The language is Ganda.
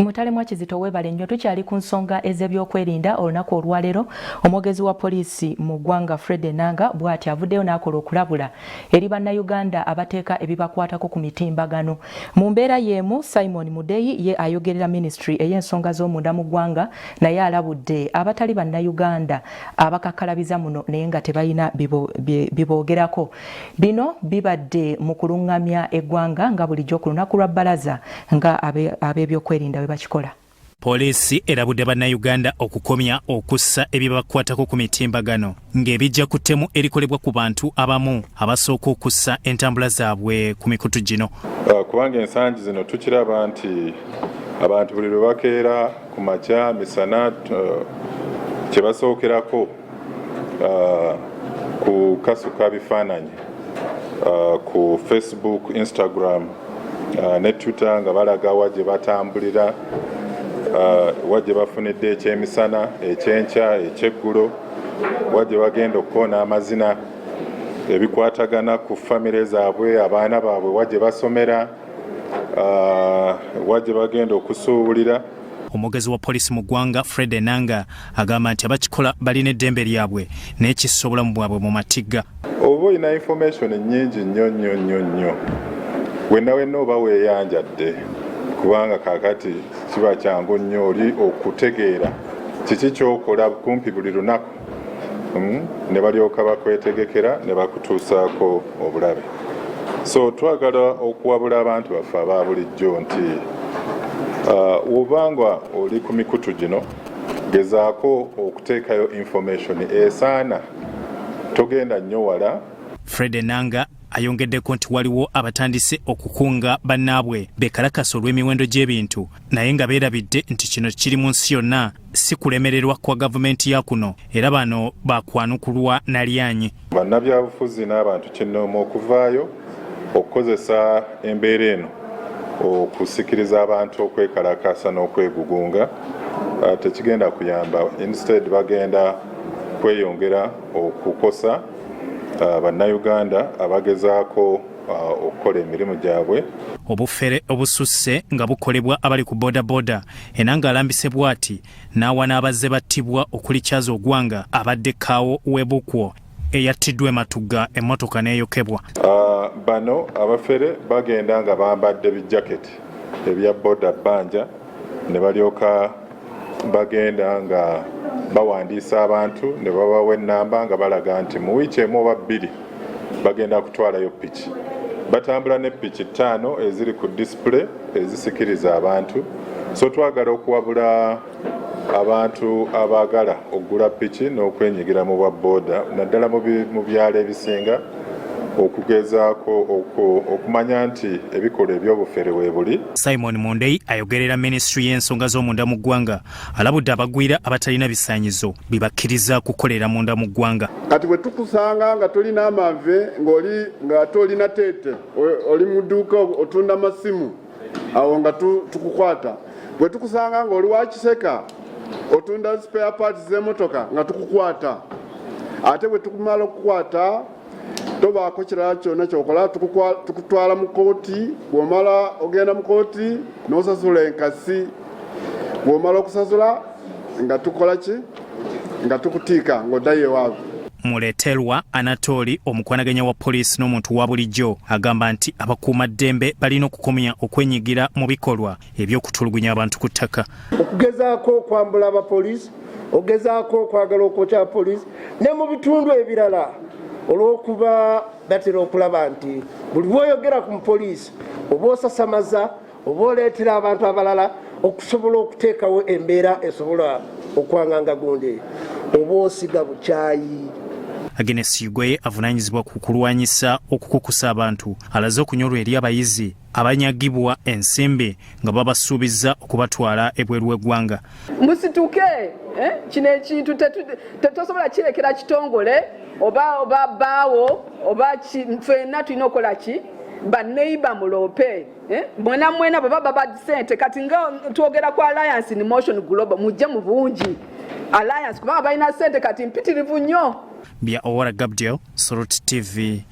Mutale mwa Kizito webale nnyo tukyali ku nsonga ez'ebyokwerinda olunaku olwaleero omwogezi wa poliisi mu ggwanga Fred Enanga bw'ati avuddeyo n'akola okulabula eri bannayuganda abateeka ebibakwatako ku mitimbagano. Mu mbeera y'emu Simon Mudeyi ye ayogerera ministry ey'ensonga z'omunda mu ggwanga naye alabudde abatali bannayuganda abakakkalabiza muno naye nga tebalina biboogerako. Bino bibadde mu kulungamya eggwanga nga bulijjo ku lunaku lwa bbalaza nga ab'ebyokwerinda bakikola. Poliisi erabudde bannayuganda okukomya okussa ebibakwatako ku mitimbagano ng'ebijja ku ttemu erikolebwa ku bantu abamu abasooka okussa entambula zaabwe ku mikutu gino. Kubanga ensangi zino tukiraba nti abantu buli lwe bakeera ku makya misana kye basookerako ku kasuka bifaananyi ku Facebook, Instagram ne Twitter nga balaga wajje batambulira wajje bafunidde ekyemisana, ekyenkya, ekyeggulo, wajje bagenda okukoona amazina ebikwatagana ku famire zaabwe, abaana baabwe wajje basomera, wajje bagenda okusuubulira. Omwogezi wa poliisi mu ggwanga Fred Enanga agamba nti abakikola balina eddembe lyabwe n'ekissa obulamu bwabwe mu matigga. Oba olina information nnyingi nnyo wenna oba weeyanjadde kubanga kaakati kiba kyangu nnyo oli okutegeera kiki ky'okola kumpi buli lunaku ne balyoka bakwetegekera ne bakutuusaako obulabe. So twagala okuwabula abantu baffe aba bulijjo nti obanga oli ku mikutu gino gezaako okuteekayo information esaana togenda nnyo wala. Fred Enanga ayongeddeko nti waliwo abatandise okukunga bannaabwe bekalakasa olw'emiwendo gy'ebintu naye nga beerabidde nti kino kiri mu nsi yonna si kulemererwa kwa gavumenti ya kuno era bano bakwanukulwa na lyanyi. Bannabyabufuzi n'abantu kinnooma okuvaayo okukozesa embeera eno okusikiriza abantu okwekalakasa n'okwegugunga tekigenda kuyamba. Instead bagenda kweyongera okukosa bannayuganda abagezaako okukola emirimu gyabwe. Obufere obususse nga bukolebwa abali ku bodaboda Enanga alambise bw'ati n'awa n'abazze battibwa okulikyaza oggwanga abadde kaawo w'ebukwo eyattiddwa ematugga emmotoka n'eyokebwa. Bano abafere bagenda nga bambadde bijaketi ebya boda bbanja ne balyoka bagenda nga bawandiisa abantu ne babawa ennamba nga balaga nti mu wiiki emu oba bbiri bagenda kutwalayo piki. Batambula ne piki 5 eziri ku display ezisikiriza abantu. So twagala okuwabula abantu abaagala okugula piki n'okwenyigira mu bwa booda naddala mu byalo ebisinga okugezaako okumanya nti ebikolwa eby'obufere weebuli. Simon Mudeyi ayogerera ministry y'ensonga z'omunda mu ggwanga alabudde abagwira abatalina bisaanyizo bibakkiriza kukolera munda mu ggwanga. Kati bwe tukusanga nga tolina amave nga tolina teete oli mu dduuka otunda masimu awo nga tukukwata. Bwe tukusanga nga oli wa Kiseka otunda spare parts z'emmotoka nga tukukwata. Ate bwe tukumala okukwata tobaako kirala kyonna kyokola tukutwala mu kooti. Bw'omala ogenda mu kooti n'osasula enkasi. Bw'omala okusasula nga tukola ki nga tukutiika ng'oddayo ewaabwe. Muleeterwa Anatoli omukwanaganya wa poliisi n'omuntu wa bulijjo agamba nti abakuumaddembe balina okukomya okwenyigira mu bikolwa eby'okutulugunya abantu ku ttaka. Okugezaako okwambula abapoliisi, okugezaako okwagala okwokya abapoliisi ne mu bitundu ebirala olw'okuba batera okulaba nti buli lw'oyogera ku mupoliisi oba osasamaza oba oleetera abantu abalala okusobola okuteekawo embeera esobola okwanganga gundi oba osiga bukyayi. Agnes Yugoye avunaanyizibwa ku kulwanyisa okukukusa abantu alaze okunyolwa eri abayizi abanyagibwa ensimbi nga babasuubiza okubatwala ebweru w'eggwanga. Musituke kino ekintu tetosobola kirekera kitongole oba baawo oba ffenna tulina okukola ki baneiba mulope mwena baba baba sente kati nga twogera ku Alliance in Motion Global mujje mu bungi Alliance kubanga balina sente kati mpitirivu nnyo. Bya Owara Gabdiel, Soroti TV,